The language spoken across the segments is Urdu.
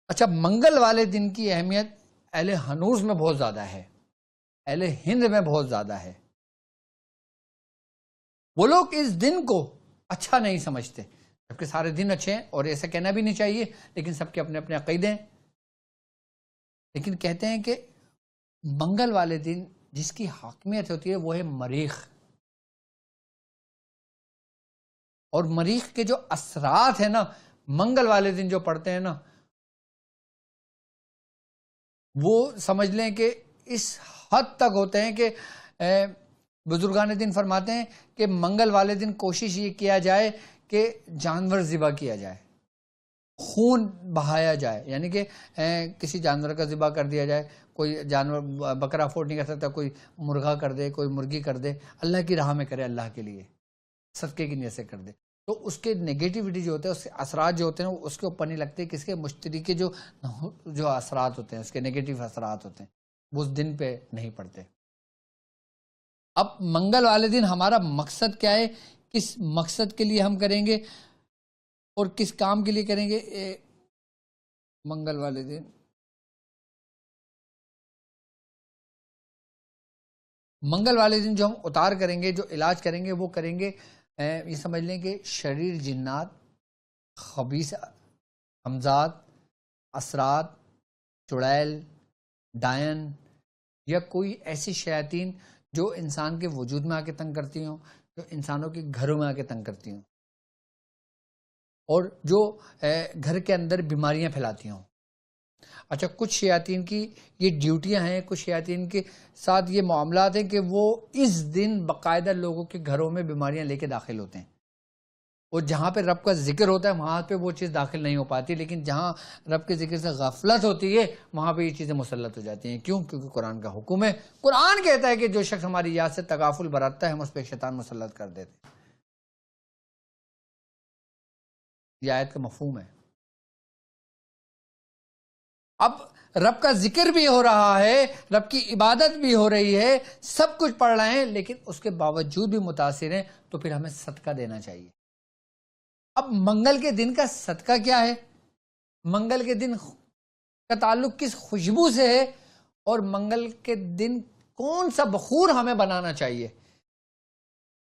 اچھا، منگل والے دن کی اہمیت اہل ہنوز میں بہت زیادہ ہے، اہل ہند میں بہت زیادہ ہے۔ وہ لوگ اس دن کو اچھا نہیں سمجھتے، جبکہ سارے دن اچھے ہیں اور ایسا کہنا بھی نہیں چاہیے، لیکن سب کے اپنے اپنے عقیدے ہیں۔ لیکن کہتے ہیں کہ منگل والے دن جس کی حاکمیت ہوتی ہے وہ ہے مریخ، اور مریخ کے جو اثرات ہیں نا، منگل والے دن جو پڑتے ہیں نا، وہ سمجھ لیں کہ اس حد تک ہوتے ہیں کہ بزرگان دین فرماتے ہیں کہ منگل والے دن کوشش یہ کیا جائے کہ جانور ذبح کیا جائے، خون بہایا جائے، یعنی کہ کسی جانور کا ذبح کر دیا جائے۔ کوئی جانور بکرا افورڈ نہیں کر سکتا، کوئی مرغا کر دے، کوئی مرغی کر دے، اللہ کی راہ میں کرے، اللہ کے لیے صدقے کی نیت سے کر دے، تو اس کے نیگیٹیوٹی جو ہوتے ہیں، اس کے اثرات جو ہوتے ہیں اس کے اوپر نہیں لگتے، کس کے مشتری کے جو اثرات ہوتے ہیں، اس کے نیگیٹیو اثرات ہوتے ہیں، وہ اس دن پہ نہیں پڑتے۔ اب منگل والے دن ہمارا مقصد کیا ہے، کس مقصد کے لیے ہم کریں گے اور کس کام کے لیے کریں گے؟ منگل والے دن جو ہم اتار کریں گے، جو علاج کریں گے، وہ کریں گے یہ سمجھ لیں کہ شریر جنات، خبیث حمزات، اثرات، چڑیل، ڈائن، یا کوئی ایسی شیاطین جو انسان کے وجود میں آ کے تنگ کرتی ہوں، جو انسانوں کے گھروں میں آ کے تنگ کرتی ہوں، اور جو گھر کے اندر بیماریاں پھیلاتی ہوں۔ اچھا، کچھ شیاطین کی یہ ڈیوٹیاں ہیں، کچھ شیاطین کے ساتھ یہ معاملات ہیں کہ وہ اس دن باقاعدہ لوگوں کے گھروں میں بیماریاں لے کے داخل ہوتے ہیں، اور جہاں پہ رب کا ذکر ہوتا ہے وہاں پہ وہ چیز داخل نہیں ہو پاتی، لیکن جہاں رب کے ذکر سے غفلت ہوتی ہے وہاں پہ یہ چیزیں مسلط ہو جاتی ہیں۔ کیوں؟ کیونکہ قرآن کا حکم ہے، قرآن کہتا ہے کہ جو شخص ہماری یاد سے تغافل برتتا ہے ہم اس پہ شیطان مسلط کر دیتے ہیں۔ یہ آیت کا مفہوم ہے۔ اب رب کا ذکر بھی ہو رہا ہے، رب کی عبادت بھی ہو رہی ہے، سب کچھ پڑھ رہے ہیں، لیکن اس کے باوجود بھی متاثر ہیں، تو پھر ہمیں صدقہ دینا چاہیے۔ اب منگل کے دن کا صدقہ کیا ہے؟ منگل کے دن کا تعلق کس خوشبو سے ہے، اور منگل کے دن کون سا بخور ہمیں بنانا چاہیے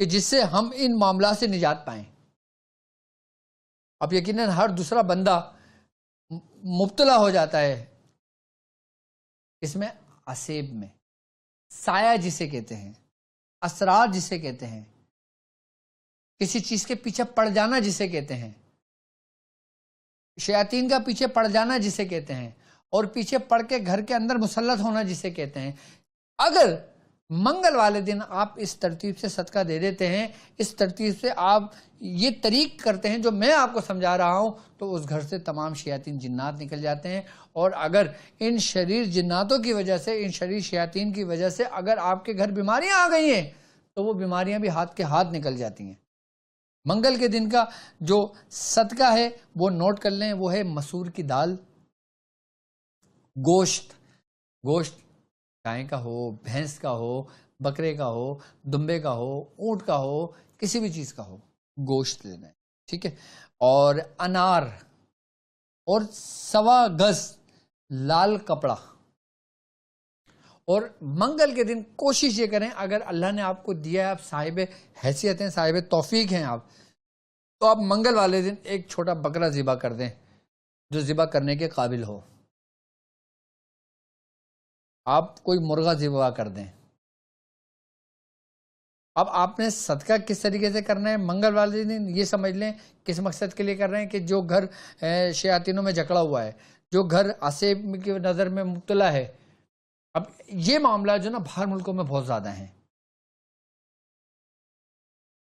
کہ جس سے ہم ان معاملات سے نجات پائیں؟ اب یقیناً ہر دوسرا بندہ مبتلا ہو جاتا ہے اس میں، عصیب میں، سایہ جسے کہتے ہیں، اثرات جسے کہتے ہیں، کسی چیز کے پیچھے پڑ جانا جسے کہتے ہیں، شیاطین کا پیچھے پڑ جانا جسے کہتے ہیں، اور پیچھے پڑ کے گھر کے اندر مسلط ہونا جسے کہتے ہیں۔ اگر منگل والے دن آپ اس ترتیب سے صدقہ دے دیتے ہیں، اس ترتیب سے آپ یہ طریق کرتے ہیں جو میں آپ کو سمجھا رہا ہوں، تو اس گھر سے تمام شیاطین جنات نکل جاتے ہیں، اور اگر ان شریر جناتوں کی وجہ سے، ان شریر شیاطین کی وجہ سے اگر آپ کے گھر بیماریاں آ گئی ہیں تو وہ بیماریاں بھی ہاتھ کے ہاتھ نکل جاتی ہیں۔ منگل کے دن کا جو صدقہ ہے وہ نوٹ کر لیں، وہ ہے مسور کی دال، گوشت گائے کا ہو، بھینس کا ہو، بکرے کا ہو، دمبے کا ہو، اونٹ کا ہو، کسی بھی چیز کا ہو، گوشت لینا ہے، ٹھیک ہے، اور انار، اور 1.25 گز لال کپڑا۔ اور منگل کے دن کوشش یہ کریں، اگر اللہ نے آپ کو دیا ہے، آپ صاحب حیثیت ہیں، صاحب توفیق ہیں آپ، تو آپ منگل والے دن ایک چھوٹا بکرا ذبح کر دیں جو ذبح کرنے کے قابل ہو، آپ کوئی مرغا ذبح کر دیں۔ اب آپ نے صدقہ کس طریقے سے کرنا ہے منگل والے دن، یہ سمجھ لیں کس مقصد کے لیے کر رہے ہیں، کہ جو گھر شیاطینوں میں جکڑا ہوا ہے، جو گھر عصیب کی نظر میں مبتلا ہے۔ اب یہ معاملہ جو نا باہر ملکوں میں بہت زیادہ ہیں،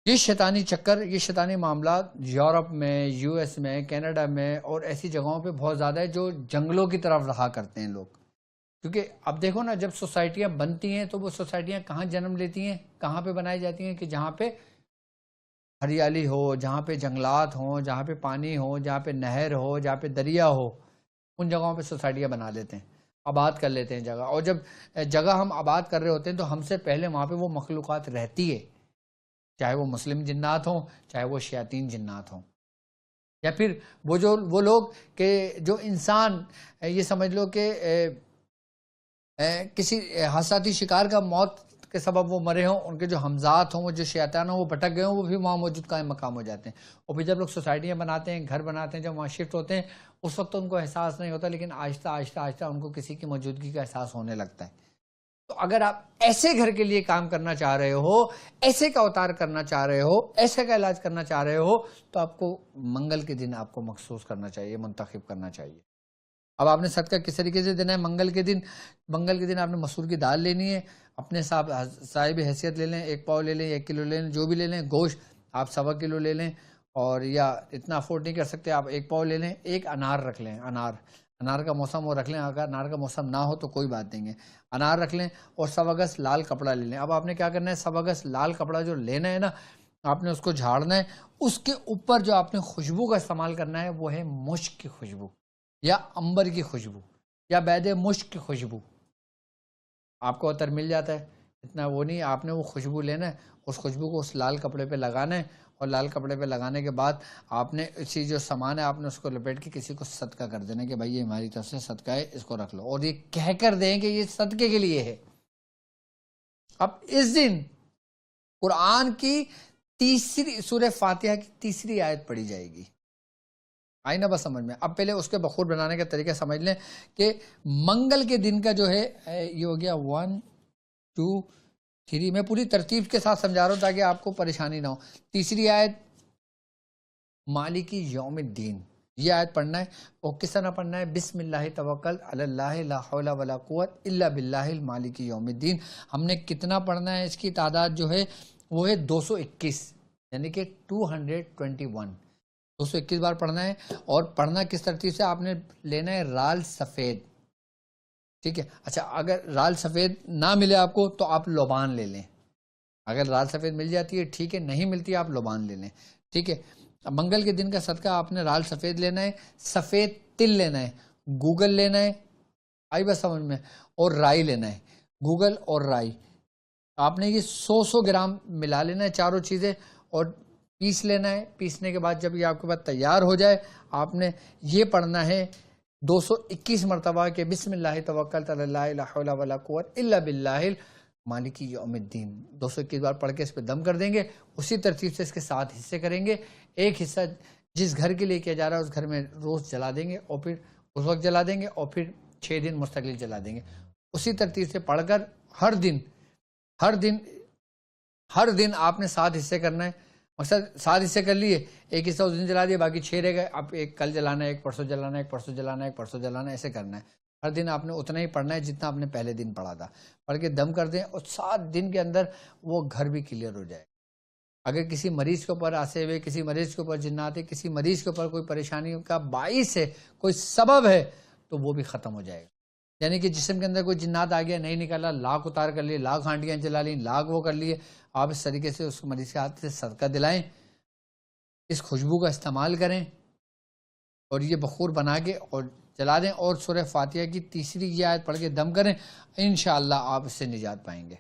یہ شیطانی چکر، یہ شیطانی معاملات یورپ میں، یو ایس میں، کینیڈا میں اور ایسی جگہوں پہ بہت زیادہ ہے جو جنگلوں کی طرف رہا کرتے ہیں لوگ۔ کیونکہ اب دیکھو نا، جب سوسائٹیاں بنتی ہیں تو وہ سوسائٹیاں کہاں جنم لیتی ہیں، کہاں پہ بنائی جاتی ہیں؟ کہ جہاں پہ ہریالی ہو، جہاں پہ جنگلات ہوں، جہاں پہ پانی ہو، جہاں پہ نہر ہو، جہاں پہ دریا ہو، ان جگہوں پہ سوسائٹیاں بنا لیتے ہیں، آباد کر لیتے ہیں جگہ۔ اور جب جگہ ہم آباد کر رہے ہوتے ہیں تو ہم سے پہلے وہاں پہ وہ مخلوقات رہتی ہے، چاہے وہ مسلم جنات ہوں، چاہے وہ شیاطین جنات ہوں۔ یا پھر وہ لوگ کہ جو انسان یہ سمجھ لو کہ کسی حادثاتی شکار کا موت کے سبب وہ مرے ہوں، ان کے جو حمزات ہوں، وہ جو شیطان ہوں، وہ بھٹک گئے ہوں، وہ بھی وہاں موجود قائم مقام ہو جاتے ہیں. اور پھر جب لوگ سوسائٹیاں بناتے ہیں، گھر بناتے ہیں، جب وہاں شفٹ ہوتے ہیں، اس وقت ان کو احساس نہیں ہوتا، لیکن آہستہ آہستہ آہستہ ان کو کسی کی موجودگی کا احساس ہونے لگتا ہے. تو اگر آپ ایسے گھر کے لیے کام کرنا چاہ رہے ہو، ایسے کا اوتار کرنا چاہ رہے ہو، ایسے کا علاج کرنا چاہ رہے ہو، تو آپ کو منگل کے دن آپ کو مخصوص کرنا چاہیے، منتخب کرنا چاہیے. اب آپ نے صدقہ کس طریقے سے دینا ہے؟ منگل کے دن آپ نے مسور کی دال لینی ہے، اپنے صاحب حیثیت لے لیں، 1 پاؤ لے لیں، 1 کلو لے لیں، جو بھی لے لیں. گوشت آپ 1.25 کلو لے لیں، اور یا اتنا افورڈ نہیں کر سکتے آپ 1 پاؤ لے لیں. 1 انار رکھ لیں. انار کا موسم وہ رکھ لیں، اگر انار کا موسم نہ ہو تو کوئی بات نہیں ہے، انار رکھ لیں. اور 1.25 گز لال کپڑا لے لیں. اب آپ نے کیا کرنا ہے؟ 1.25 گز لال کپڑا جو لینا ہے نا، آپ نے اس کو جھاڑنا ہے. اس کے اوپر جو آپ نے خوشبو کا استعمال کرنا ہے وہ ہے مشک کی خوشبو، یا عنبر کی خوشبو، یا بید مشک کی خوشبو. آپ کو عطر مل جاتا ہے، اتنا وہ نہیں. آپ نے وہ خوشبو لینا ہے، اس خوشبو کو اس لال کپڑے پہ لگانا ہے، اور لال کپڑے پہ لگانے کے بعد آپ نے اسی جو سامان ہے آپ نے اس کو لپیٹ کے کسی کو صدقہ کر دینا کہ بھائی یہ ہماری طرف سے صدقہ ہے، اس کو رکھ لو. اور یہ کہہ کر دیں کہ یہ صدقے کے لیے ہے. اب اس دن قرآن کی سورہ فاتحہ کی تیسری آیت پڑھی جائے گی. آئی نا بس سمجھ میں؟ اب پہلے اس کے بخور بنانے کا طریقہ سمجھ لیں کہ منگل کے دن کا جو ہے یہ ہو گیا 1 2 3. میں پوری ترتیب کے ساتھ سمجھا رہا ہوں تاکہ آپ کو پریشانی نہ ہو. تیسری آیت مالک یوم الدین، یہ آیت پڑھنا ہے. اور کس طرح پڑھنا ہے؟ بسم اللہ توکل علی اللہ لا حول ولا قوت الا باللہ المالک یوم الدین. ہم نے کتنا پڑھنا ہے؟ اس کی تعداد جو ہے وہ ہے 221، یعنی کہ 221 221 بار پڑھنا ہے. اور پڑھنا کس ترتیب سے؟ آپ نے لینا ہے رال سفید. ٹھیک ہے. اچھا، اگر رال سفید نہ ملے آپ کو تو آپ لوبان لے لیں. اگر رال سفید مل جاتی ہے ٹھیک ہے، نہیں ملتی آپ لوبان لے لیں. ٹھیک ہے. منگل کے دن کا صدقہ آپ نے رال سفید لینا ہے، سفید تل لینا ہے، گوگل لینا ہے، آئی بس سمجھ میں، اور رائی لینا ہے. گوگل اور رائی آپ نے یہ 100 گرام ملا لینا ہے، چاروں چیزیں، اور پیس لینا ہے. پیسنے کے بعد جب یہ آپ کے پاس تیار ہو جائے، آپ نے یہ پڑھنا ہے 221 مرتبہ کہ بسم اللہ توکلت علی اللہ لا حول ولا قوت الا باللہ مالک یوم الدین. 221 بار پڑھ کے اس پہ دم کر دیں گے. اسی ترتیب سے اس کے 7 حصے کریں گے. ایک حصہ جس گھر کے لیے کیا جا رہا ہے اس گھر میں روز جلا دیں گے، اور پھر اس وقت جلا دیں گے، اور پھر 6 دن مستقل جلا دیں گے. اسی ترتیب سے پڑھ کر ہر دن آپ نے 7 حصے کرنا ہے. مقصد 7 حصے کر لیے، ایک حصہ اس دن جلا دیا، باقی 6 رہ گئے. اب ایک کل جلانا ہے، ایک پرسوں جلانا ہے، ایک پرسوں جلانا ہے، ایک پرسوں جلانا ہے، ایسے کرنا ہے. ہر دن آپ نے اتنا ہی پڑھنا ہے جتنا آپ نے پہلے دن پڑھا تھا. پڑھ کے دم کر دیں، اور 7 دن کے اندر وہ گھر بھی کلیئر ہو جائے. اگر کسی مریض کے اوپر آسے ہوئے، کسی مریض کے اوپر جنات ہے، کسی مریض کے اوپر کوئی پریشانی کا باعث ہے، کوئی سبب ہے، تو وہ بھی ختم ہو جائے گا. یعنی کہ جسم کے اندر کوئی جنات آ گیا، نہیں نکالا، لاکھ اتار کر لیے، لاکھ ہانڈیاں جلا لیں، لاکھ وہ کر لیے، آپ اس طریقے سے اس مریض کے ہاتھ سے صدقہ دلائیں، اس خوشبو کا استعمال کریں، اور یہ بخور بنا کے اور جلا دیں، اور سورہ فاتحہ کی تیسری یہ آیت پڑھ کے دم کریں. انشاءاللہ آپ اس سے نجات پائیں گے.